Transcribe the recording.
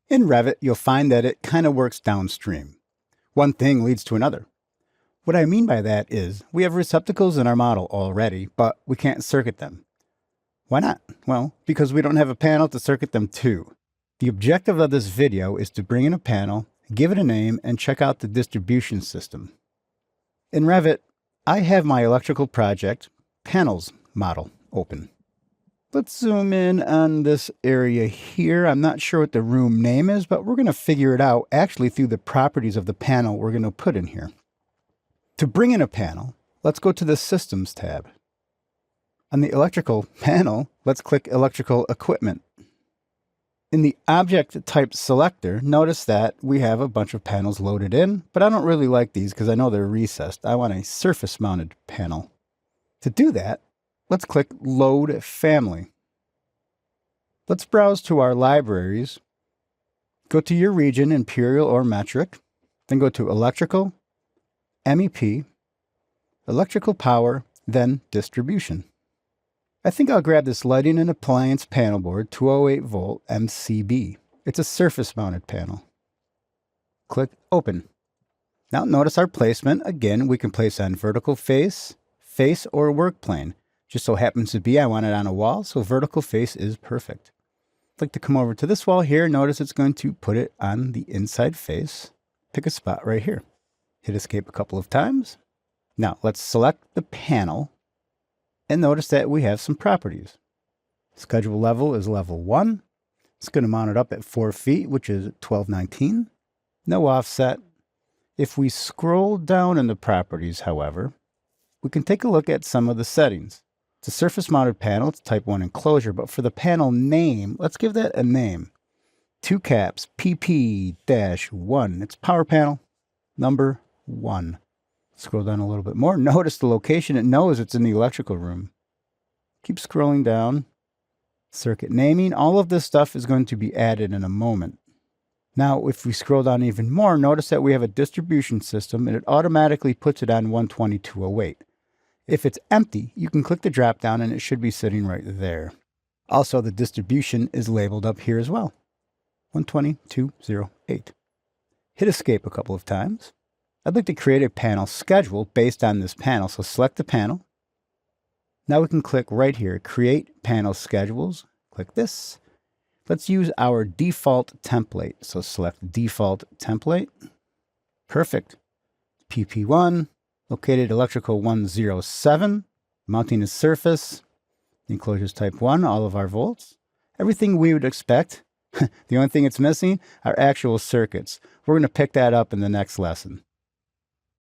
In Revit, you'll find that it kind of works downstream. One thing leads to another. What I mean by that is we have receptacles in our model already, but we can't circuit them. Why not? Well, because we don't have a panel to circuit them to. The objective of this video is to bring in a panel, give it a name, and check out the distribution system. In Revit, I have my electrical project panels model open. Let's zoom in on this area here. I'm not sure what the room name is, but we're going to figure it out actually through the properties of the panel we're going to put in here. To bring in a panel, let's go to the Systems tab. On the electrical panel, let's click Electrical Equipment. In the Object Type selector, notice that we have a bunch of panels loaded in, but I don't really like these because I know they're recessed. I want a surface-mounted panel. To do that, let's click Load Family. Let's browse to our libraries. Go to your region, Imperial or Metric, then go to Electrical, MEP, Electrical Power, then Distribution. I think I'll grab this Lighting and Appliance panel board, 208 volt MCB. It's a surface-mounted panel. Click Open. Now notice our placement. Again, we can place on vertical face, face, or work plane. Just so happens to be I want it on a wall, so vertical face is perfect. I'd like to come over to this wall here. Notice it's going to put it on the inside face. Pick a spot right here. Hit Escape a couple of times. Now let's select the panel and notice that we have some properties. Schedule level is level 1. It's going to mount it up at 4 feet, which is 1219. No offset. If we scroll down in the properties, however, we can take a look at some of the settings. It's a surface-mounted panel. It's type 1 enclosure, but for the panel name, let's give that a name. 2 caps, PP-1. It's power panel number 1. Scroll down a little bit more. Notice the location. It knows it's in the electrical room. Keep scrolling down. Circuit naming. All of this stuff is going to be added in a moment. Now, if we scroll down even more, notice that we have a distribution system and it automatically puts it on 12208. If it's empty, you can click the drop down and it should be sitting right there. Also, the distribution is labeled up here as well. 12208. Hit Escape a couple of times. I'd like to create a panel schedule based on this panel, so select the panel. Now we can click right here, Create Panel Schedules. Click this. Let's use our default template. So select Default Template. Perfect. PP1, located electrical 107. Mounting is surface. Enclosure is type 1, all of our volts. Everything we would expect. The only thing it's missing are actual circuits. We're going to pick that up in the next lesson.